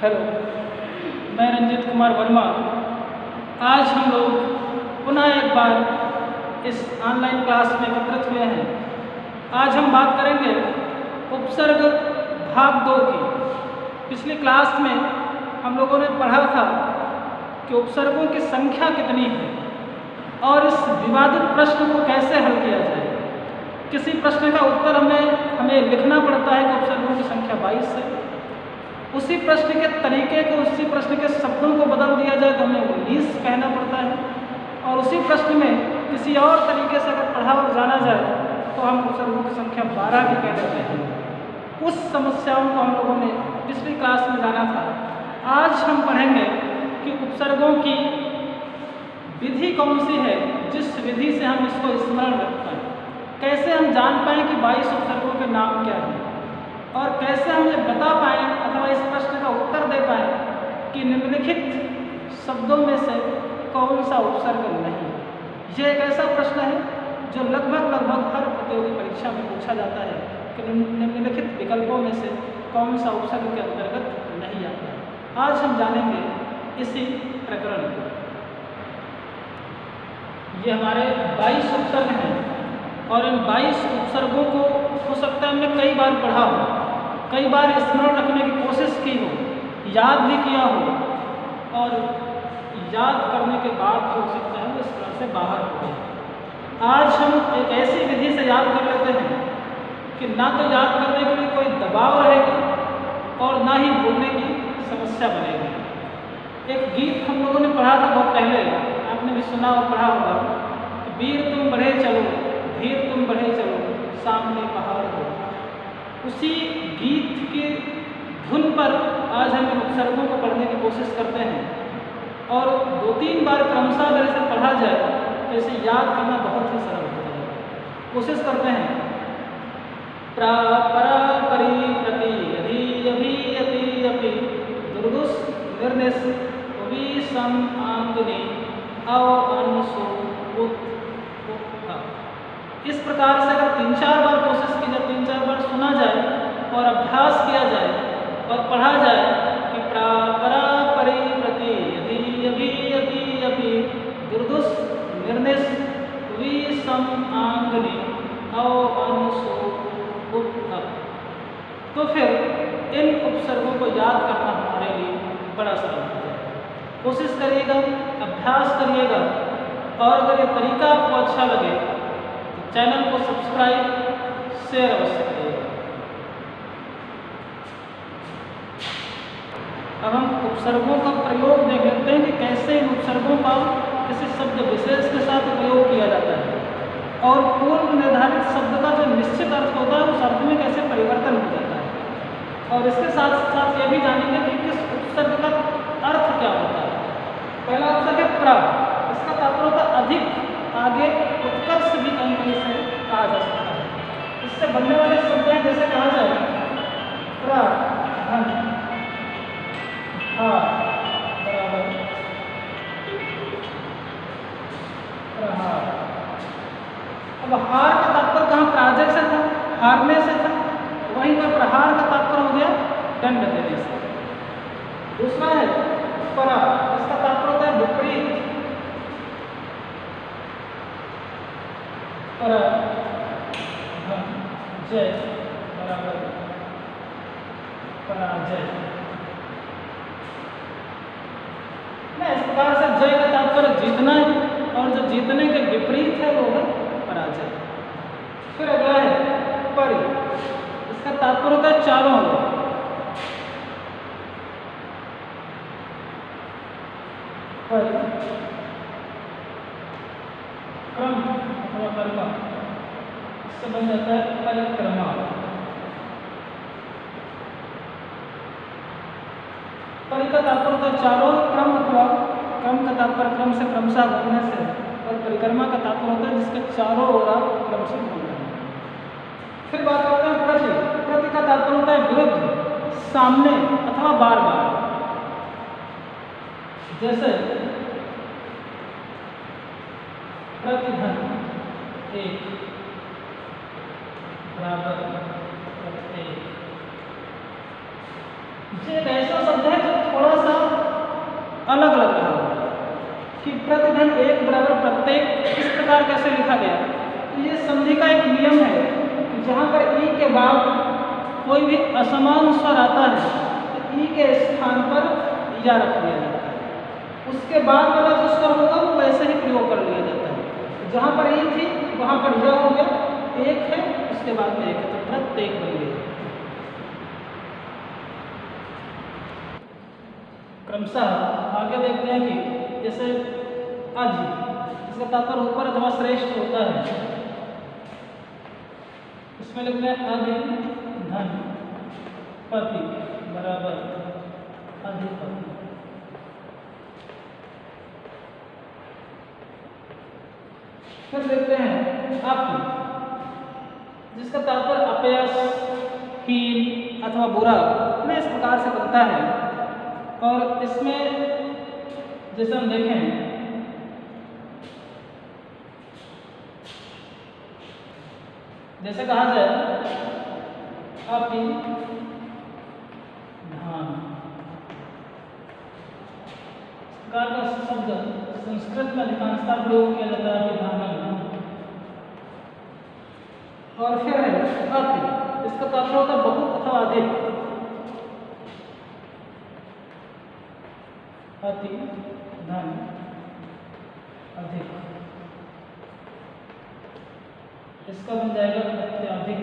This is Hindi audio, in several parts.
हेलो, मैं रंजित कुमार वर्मा। आज हम लोग पुनः एक बार इस ऑनलाइन क्लास में एकत्रित हुए हैं। आज हम बात करेंगे उपसर्ग भाग 2 की। पिछली क्लास में हम लोगों ने पढ़ा था कि उपसर्गों की संख्या कितनी है और इस विवादित प्रश्न को कैसे हल किया जाए। किसी प्रश्न का उत्तर हमें लिखना पड़ता है कि उपसर्गों की संख्या 22 है। उसी प्रश्न के तरीके को, उसी प्रश्न के शब्दों को बदल दिया जाए तो हमें 19 कहना पड़ता है, और उसी प्रश्न में किसी और तरीके से अगर पढ़ा और जाना जाए तो हम उपसर्गों की संख्या 12 भी कह देते हैं। उस समस्याओं को हम लोगों ने पिछली क्लास में जाना था। आज हम पढ़ेंगे कि उपसर्गों की विधि कौन सी है, जिस विधि से हम इसको स्मरण रख पाएँ। कैसे हम जान पाएँ कि 22 उपसर्गों के नाम क्या हैं, और कैसे हम ये बता पाएँ अथवा इस प्रश्न का उत्तर दे पाएँ कि निम्नलिखित शब्दों में से कौन सा उपसर्ग नहीं। यह एक ऐसा प्रश्न है जो लगभग हर प्रतियोगी परीक्षा में पूछा जाता है कि निम्नलिखित विकल्पों में से कौन सा उपसर्ग के अंतर्गत नहीं आता है। आज हम जानेंगे इसी प्रकरण को। ये हमारे 22 उपसर्ग हैं, और इन 22 उपसर्गों को हो सकता है हमने कई बार पढ़ा हो, कई बार स्मरण रखने की कोशिश की हो, याद भी किया हो, और याद करने के बाद हो सकता है वो इस तरह से बाहर हो गए। आज हम एक ऐसी विधि से याद कर लेते हैं कि ना तो याद करने के लिए कोई दबाव रहेगा और ना ही भूलने की समस्या बनेगी। एक गीत हम लोगों ने पढ़ा था बहुत पहले, आपने भी सुना और पढ़ा होगा कि वीर तुम बढ़े चलो, धीर तुम बढ़े चलो, सामने पहाड़ हो। उसी गीत की धुन पर आज हम उपसर्गों को पढ़ने की कोशिश करते हैं, और 2-3 बार क्रमशः अगर इसे पढ़ा जाए तो इसे याद करना बहुत ही सरल होता है। कोशिश करते हैं। प्रा परा परि प्रति यदि अभि अति अपि दुर्दुस निर्देश वि सम आंगने अव अनुसो उत। इस प्रकार से अगर 3-4 बार कोशिश की जाए, 3-4 बार सुना जाए और अभ्यास किया जाए और पढ़ा जाए कि प्रा परा परि प्रति यदि अभि अति अपि दुर्दुस निर्निस वि सम आंगने अव अनुसो उत, तो फिर इन उपसर्गों को याद करना हमारे लिए बड़ा सरल हो जाएगा। कोशिश करिएगा, अभ्यास करिएगा, और अगर ये तरीका आपको अच्छा लगे तो चैनल को सब्सक्राइब, शेयर अवश्य करिएगा। अब हम उपसर्गों का प्रयोग देख लेते हैं कि कैसे इन उपसर्गों का किसी शब्द विशेष के साथ प्रयोग किया जाता है, और पूर्व निर्धारित शब्द का जो निश्चित अर्थ होता है उस अर्थ में कैसे परिवर्तन हो जाता है। और इसके साथ साथ ये भी जानेंगे कि किस उपसर्ग का अर्थ क्या होता है। पहला उपसर्ग है प्र। इसका तात्पर्य होता है अधिक, आगे, उत्कर्ष भी कहीं से कहा जा सकता है। इससे बनने वाले शब्द हैं, जैसे कहा जाए प्र धन हा बराबर प्रहार। अब हार का तात्पर्य कहाँ पराजय से था, हारने से था, वहीं पर प्रहार का तात्पर्य हो गया दंड देने से। दूसरा है परा। इसका तात्पर्य होता है विपरीत। जय बराबर पराजय। इस प्रकार से जय का तात्पर्य जीतना है, और जो जीतने के विपरीत है वो है पराजय। फिर अगला है परि। इसका तात्पर्य होता है चारों ओर। क्रम अथवा परिमा, इससे बन जाता है परिक्रमा। परि का तात्पर्य होता है चारों क्रम, अथवा क्रम का तात्पर्य क्रम से क्रमशः घूमने से, और परिक्रमा का तात्पर्य होता है जिसके चारों ओर आप क्रम से घूम रहे हैं। फिर बात करते हैं प्रति। प्रति का तात्पर्य होता है विरुद्ध, सामने, अथवा बार बार। जैसे प्रतिधन एक बराबर प्रत्येक। ये एक ऐसा शब्द है जो अलग अलग रहा होगा कि प्रतिधन एक बराबर प्रत्येक इस प्रकार कैसे लिखा गया। तो ये संधि का एक नियम है कि जहाँ पर ई के बाद कोई भी असमान स्वर आता है तो ई के स्थान पर या रख दिया जाता है, उसके बाद वाला जो स्वर होगा वो वैसे ही प्रयोग कर लिया जाता है। जहाँ पर ई थी वहाँ पर यह हो गया, एक है उसके बाद में एक है, तो प्रत्येक बन गया। क्रमशः आगे देखते हैं कि जैसे अज, इसका तात्पर्य ऊपर अथवा श्रेष्ठ होता है, इसमें लिखते हैं अधि धन पति बराबर अधिपति। फिर देखते हैं आपकी, जिसका तात्पर्य अपयश, हीन अथवा बुरा में इस प्रकार से बनता है। और इसमें जैसे हम देखें जैसे कहा जाए आपकी धान, इस प्रकार का शब्द संस्कृत में अधिकांशतः प्रयोग किया जाता है धान। और फिर है अति, इसका तात्पर्य होता है बहुत अथवा अधिक, अति धन अधिक, इसका बन जाएगा अत्यधिक।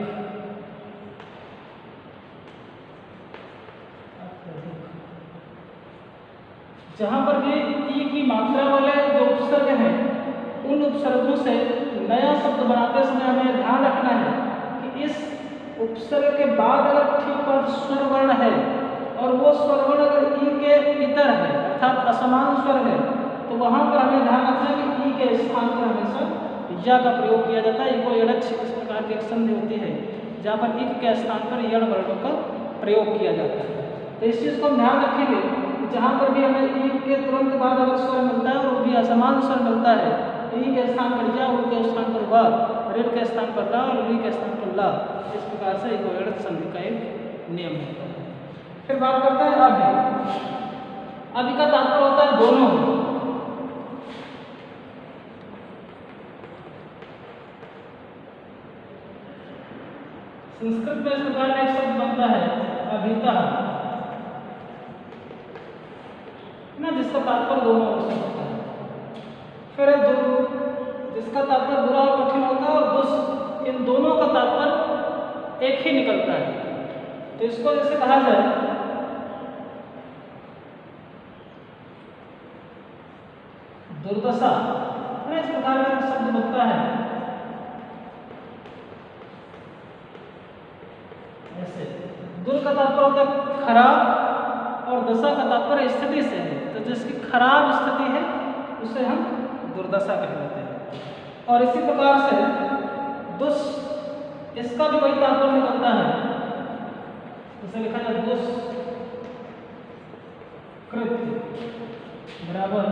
जहां पर भी ई की मात्रा वाले जो उपसर्ग हैं उन उपसर्गों से नया शब्द बनाते समय हमें ध्यान रखना है कि इस उपसर्ग के बाद अगर ठीक पर स्वर वर्ण है और वो स्वर वर्ण अगर ई के इतर है अर्थात असमान स्वर है तो वहां पर हमें ध्यान रखना है कि ई के स्थान पर हमेशा या का प्रयोग किया जाता है। इको एड़च इस प्रकार की एक संधि होती है जहाँ पर इक के स्थान पर यण वर्णों का प्रयोग किया जाता है। तो इस चीज़ को हम ध्यान रखेंगे, जहाँ पर भी हमें ई के तुरंत बाद अगर स्वर मिलता है और वो भी असमान स्वर मिलता है, ई के स्थान पर या, उ के स्थान पर वा, ऋ के स्थान पर रा और री के स्थान पर ला। इस प्रकार से इको एड़च संधि का एक नियम होता है। फिर बात करते हैं अभि। अभि का तात्पर्य होता है दोनों। संस्कृत में इस प्रकार का एक शब्द बनता है अभिता ना, जिसका तात्पर्य दोनों ओर से होता है। फिर दुर, जिसका तात्पर्य बुरा और कठिन होता है, और दुष्ट, इन दोनों का तात्पर्य एक ही निकलता है। तो इसको जैसे कहा जाए दुर्दशा, इस प्रकार का शब्द बनता है। ऐसे दुर का तात्पर्य होता है खराब और दशा का तात्पर्य स्थिति से है, तो जिसकी खराब स्थिति है उसे हम दुर्दशा कहते हैं। और इसी प्रकार से दुष, इसका भी वही तात्पर्य निकलता है, जैसे लिखा जाए दुष्कृत्य बराबर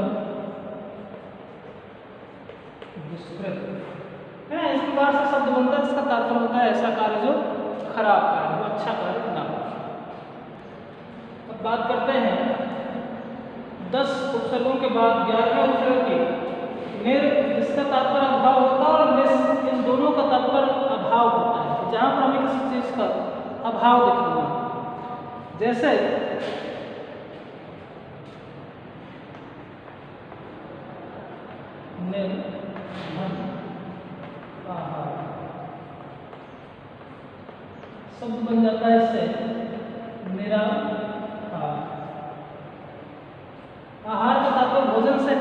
दुष्कृत है। इस प्रकार से शब्द बनता है जिसका तात्पर्य होता है ऐसा कार्य जो खराब कार्य हो, अच्छा कार्य ना हो। अब बात करते हैं 10 उपसर्गों के बाद 11वें उपसर्ग की निर, जिसका तात्पर्य अभाव होता है, और निस, इन दोनों का तात्पर्य अभाव होता है। जहां पर हमें किसी चीज का अभाव दिखना, जैसे शब्द बन जाता है इससे निराहार। आहार का तात्पर्य भोजन से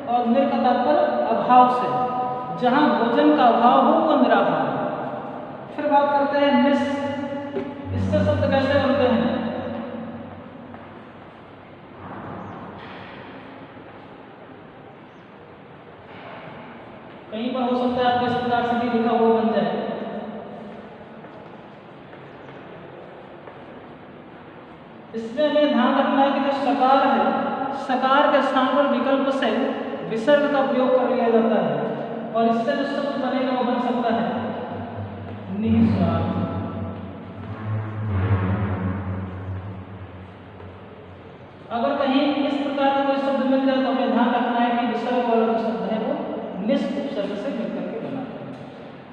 और निर का तात्पर्य अभाव से। जहां भोजन का अभाव हो वो निराहार है। फिर बात करते हैं निस, इससे शब्द कैसे बनते हैं। कहीं पर हो सकता है आपको इस प्रकार से भी लिखा हुआ बन जाए, इसमें हमें ध्यान रखना है कि जो सकार है, सकार के स्थान पर विकल्प से विसर्ग का प्रयोग कर लिया जाता है और इससे जो शब्द बनेगा वो बन सकता है निस्वार्थ। अगर कहीं इस प्रकार का कोई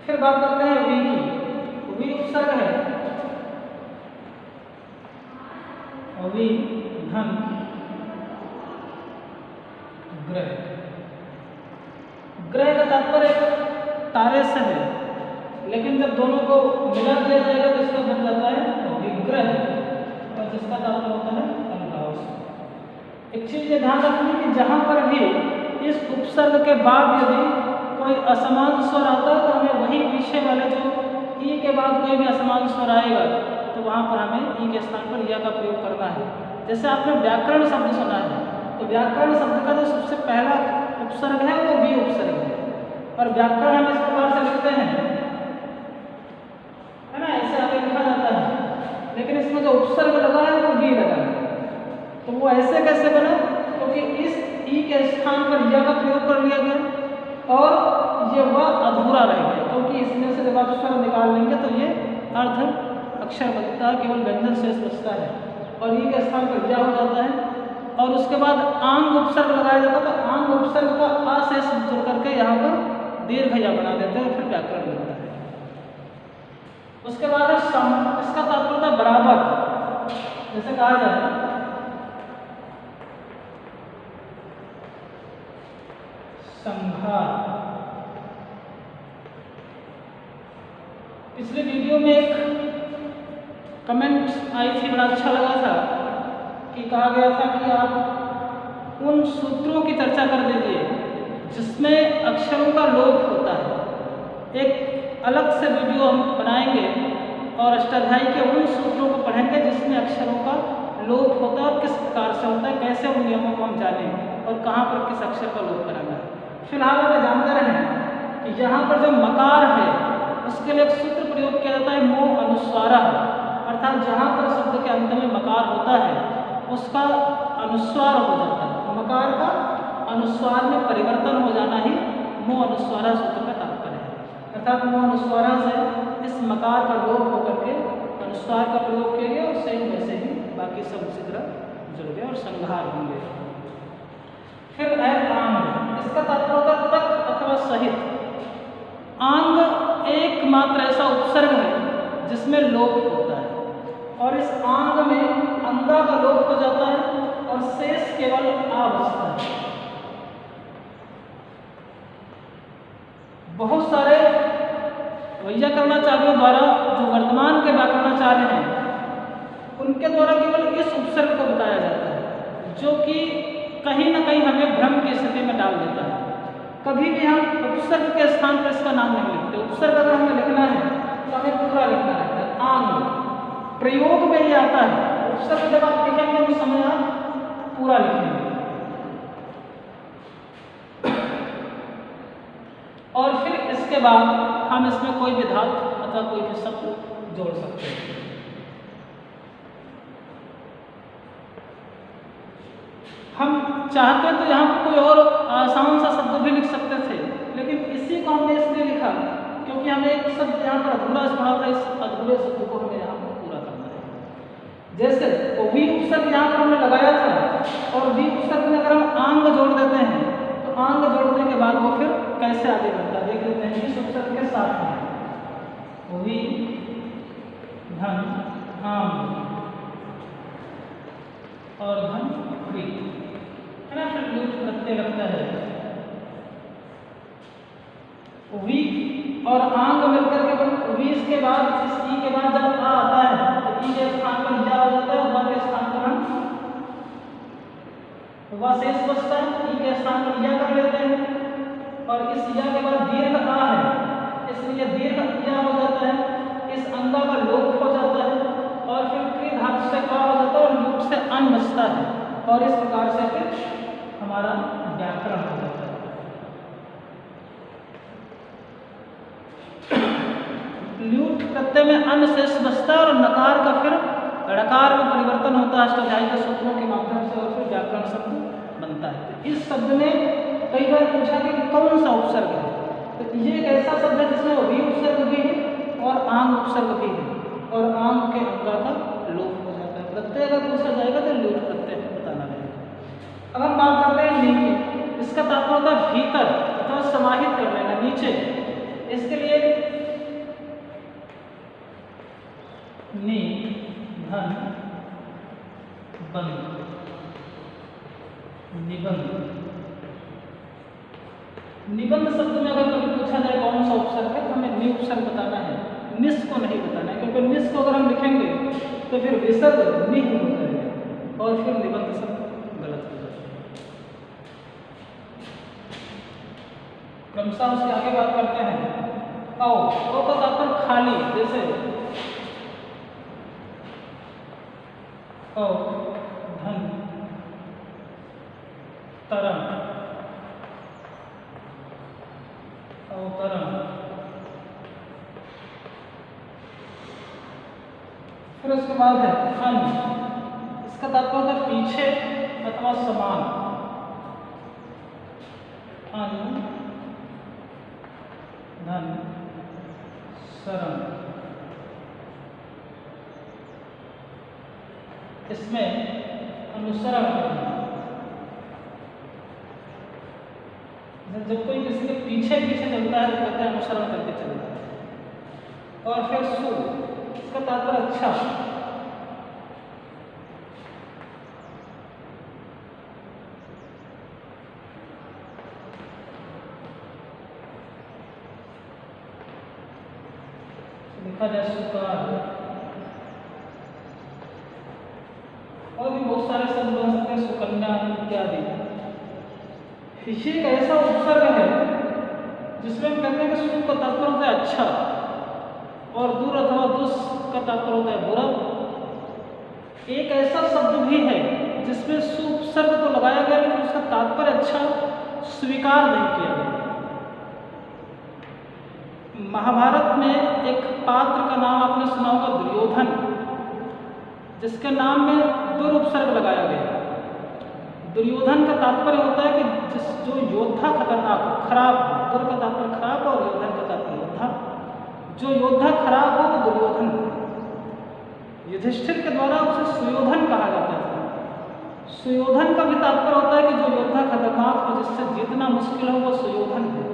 फिर बात करते हैं वी की। वी उपसर्ग है, वी धन ग्रह। ग्रह का तात्पर्य तारे से है, लेकिन जब दोनों को मिला दिया जाएगा तो इसका बन जाता है विग्रह, और जिसका तात्पर्य होता है अलगाव से। एक चीज ये ध्यान रखनी कि जहां पर भी इस उपसर्ग के बाद यदि कोई असमान स्वर आता है तो हमें वही पीछे वाले जो ई के बाद कोई भी असमान स्वर आएगा तो वहां पर हमें ई के स्थान पर या का प्रयोग करना है। जैसे आपने व्याकरण शब्द सुना है, तो व्याकरण शब्द का जो सबसे पहला उपसर्ग है वो वी उपसर्ग है, और व्याकरण हम इस प्रकार से लिखते हैं, है ना, ऐसे आगे लिखा जाता है, लेकिन इसमें जो उपसर्ग लगा है वो वी लगा है। तो वो ऐसे कैसे बना? क्योंकि इस ई के स्थान पर या का प्रयोग कर लिया गया और ये वह अधूरा रह गया, क्योंकि इसमें से जब आप स्वर निकाल लेंगे तो ये अर्ध अक्षर बनता है, केवल व्यंजन शेष बचता है, और ई के स्थान पर या हो जाता है। और उसके बाद आंग उपसर्ग लगाया जाता है, तो आंग उपसर्ग का आ शेष जोड़ करके यहाँ पर दीर्घ या बना देते हैं, फिर व्याकरण बनता है। उसके बाद है सम, इसका तात्पर्य था बराबर, जैसे कहा जाए संहार। पिछले वीडियो में एक कमेंट आई थी, बड़ा अच्छा लगा था, कि कहा गया था कि आप उन सूत्रों की चर्चा कर दीजिए जिसमें अक्षरों का लोप होता है। एक अलग से वीडियो हम बनाएंगे और अष्टाध्यायी के उन सूत्रों को पढ़ेंगे जिसमें अक्षरों का लोप होता है और किस प्रकार से होता है, कैसे उन नियमों को हम जानें और कहाँ पर किस अक्षर का लोप कराना है। फिलहाल हमें जानते रहें कि यहाँ पर जो मकार है उसके लिए एक सूत्र प्रयोग किया जाता है मो अनुस्वारा, अर्थात जहाँ पर शब्द के अंत में मकार होता है उसका अनुस्वार हो जाता है। मकार का अनुस्वार में परिवर्तन हो जाना ही मो अनुस्वारा सूत्र का तात्पर्य है, अर्थात मो अनुस्वारा से इस मकार का लोप होकर के अनुस्वार का प्रयोग किया गया और सेम वैसे ही बाकी सब उसी तरह जुड़ गए और संहार होंगे। फिर है आंग, इसका तात्पर्य होता है तक अथवा सहित। आंग एकमात्र ऐसा उपसर्ग है जिसमें लोप होता है, और इस आंग में अंगा का लोप हो जाता है और शेष केवल आ बचता है। बहुत सारे वैयाकरणाचार्यों द्वारा, जो वर्तमान के व्याकरणाचार्य हैं, उनके द्वारा केवल इस उपसर्ग को बताया जाता है, जो कि कहीं ना कहीं हमें भ्रम की स्थिति में डाल देता है। कभी भी हम उपसर्ग के स्थान पर इसका नाम नहीं लिखते। उपसर्ग अगर हमें लिखना है तो हमें पूरा लिखना रहता है। आंग प्रयोग में ही आता है, उपसर्ग जब आप लिखेंगे उस समय आप पूरा लिखेंगे। और फिर इसके बाद हम इसमें कोई भी धातु अथवा कोई भी शब्द जोड़ सकते हैं। हम चाहते तो यहाँ पर कोई और आसान सा शब्द भी लिख सकते थे, लेकिन इसी को हमने इसलिए लिखा क्योंकि हमें एक शब्द यहाँ पर अधूरा पड़ा था, इस अधूरे शब्द को हमें यहाँ पर पूरा करना है। जैसे वी उपसर्ग यहाँ पर हमने लगाया था, और वी उपसर्ग में अगर हम आंग जोड़ देते हैं तो आंग जोड़ने के बाद वो फिर कैसे आगे बढ़ता है देख लेते हैं। इस उपसर्ग के साथ में वी धन आंग और धन वी, है ना, फिर लूट प्रत्यय लगता है। वी और आंग मिलकर के वी के बाद इस ई के बाद जब आ आता है तो ई के स्थान पर या हो जाता है, व के स्थान पर हम व शेष बचता है, ई के स्थान पर या कर लेते हैं, और इस या के बाद दीर्घ आ है इसलिए दीर्घ या हो जाता है, इस अंगा का लोप हो जाता है, और फिर क्री धातु से का हो जाता है और लूट से अन बचता है, और इस प्रकार से फिर हमारा व्याकरण हो जाता है। ल्यूट प्रत्यय में अन शेष बचता है और नकार का फिर ड़कार में परिवर्तन होता है अष्टाध्यायी के सूत्रों के माध्यम से, और फिर व्याकरण शब्द बनता है। तो इस शब्द में कई बार पूछा कि कौन सा उपसर्ग है, तो ये एक ऐसा शब्द है जिसमें वी उपसर्ग भी है और आंग उपसर्ग भी है, और आंग के अंगा का लोप हो जाता है। प्रत्यय अगर पूछा जाएगा तो ल्यूट प्रत्यय बताना रहेगा। अब हम बात करते हैं नीचे, इसका तात्पर्य होता है भीतर अथवा समाहित कर लेना, नीचे। इसके लिए निबंध। निबंध शब्द में अगर कभी पूछा जाए कौन सा उपसर्ग है तो हमें नि उपसर्ग बताना है, निस को नहीं बताना है, क्योंकि निस को अगर हम लिखेंगे तो फिर विसर्ग नि हो जाएगा और फिर निबंध शब्द गलत हो जाएगा। क्रमशः उसके आगे बात करते हैं। औ का तात्पर्य खाली, जैसे धन तरम, अवतरण। फिर उसके बाद है अन, इसका तात्पर्य है पीछे अथवा समान। अन धन शरण, इसमें अनुसरण करना। जब कोई किसी के पीछे पीछे चलता है तो कहते हैं अनुसरण करके चलता है। और फिर सु, इसका तात्पर्य अच्छा। लिखा जाए सुकार। और भी बहुत सारे शब्द बन सकते हैं, सुकन्या इत्यादि। ये एक ऐसा उपसर्ग है जिसमें हम कहते हैं कि सु का तात्पर्य होता है अच्छा और दूर अथवा दुस का तात्पर्य होता है बुरा। एक ऐसा शब्द भी है जिसमें सु उपसर्ग तो लगाया गया लेकिन उसका तात्पर्य अच्छा स्वीकार नहीं किया गया। महाभारत में एक पात्र का नाम आपने सुना होगा दुर्योधन, जिसके नाम में दुर उपसर्ग लगाया गया। दुर्योधन का तात्पर्य होता है कि जो योद्धा खतरनाक हो, खराब हो। दुर का तात्पर्य खराब और योद्धन का तात्पर्य योद्धा। जो योद्धा खराब हो वो दुर्योधन हो। युधिष्ठिर के द्वारा उसे सुयोधन कहा जाता था। सुयोधन का भी तात्पर्य होता है कि जो योद्धा खतरनाक हो, जिससे जीतना मुश्किल हो, वो सुयोधन है।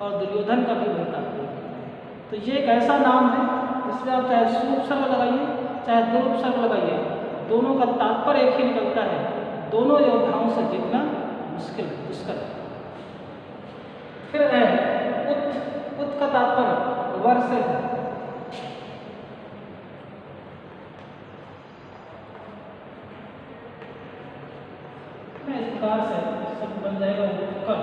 और दुर्योधन का भी वही तात्पर्य है। तो ये एक ऐसा नाम है जिसमें आप चाहे सु उपसर्ग लगाइए चाहे दुर उपसर्ग लगाइए, दोनों का तात्पर्य एक ही निकलता है, दोनों योद्धाओं से जीतना मुश्किल दुष्कर है। फिर है उत, उत का तात्पर्य वर से है। इस प्रकार से शब्द बन जाएगा उत्कल।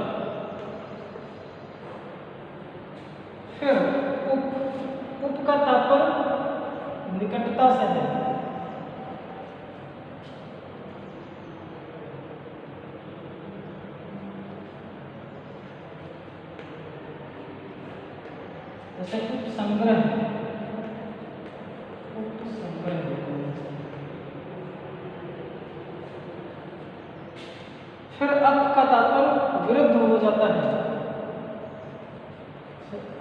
फिर उप, उप का तात्पर्य निकटता से है। जैसे उपसंग्रह, उपसंग्रह। फिर अप का तात्पर्य विरुद्ध हो जाता है।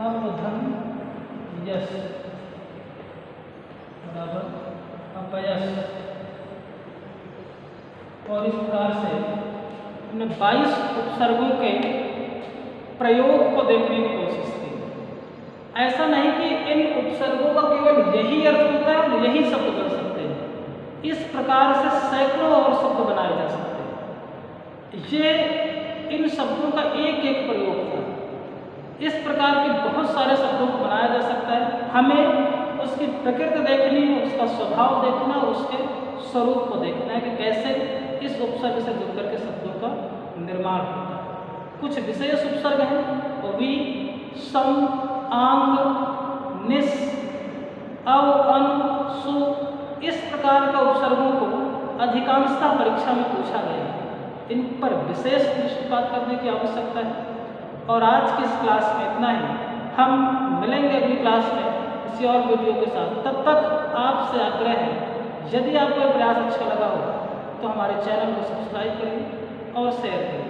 अपधन यश बराबर अपयश। और इस प्रकार से हमने 22 उपसर्गों के प्रयोग को देखने की कोशिश की। ऐसा नहीं कि इन उपसर्गों का केवल यही अर्थ होता है और यही शब्द बन सकते हैं। इस प्रकार से सैकड़ों और शब्द बनाए जा सकते हैं। ये इन शब्दों का एक एक प्रयोग था। इस प्रकार के बहुत सारे शब्दों को बनाया जा सकता है। हमें उसकी प्रकृति देखनी है, उसका स्वभाव देखना और उसके स्वरूप को देखना है कि कैसे इस उपसर्ग से जुड़कर के शब्दों का निर्माण होता है। कुछ विशेष उपसर्ग हैं, वि, सम, आंग, निस, अव, अन, सु, इस प्रकार का उपसर्गों को अधिकांशतः परीक्षा में पूछा गया है। इन पर विशेष दृष्टिपात करने की आवश्यकता है। और आज की इस क्लास में इतना ही। हम मिलेंगे अगली क्लास में किसी और वीडियो के साथ। तब तक आपसे आग्रह है, यदि आपको प्रयास अच्छा लगा हो तो हमारे चैनल को सब्सक्राइब करें और शेयर करें।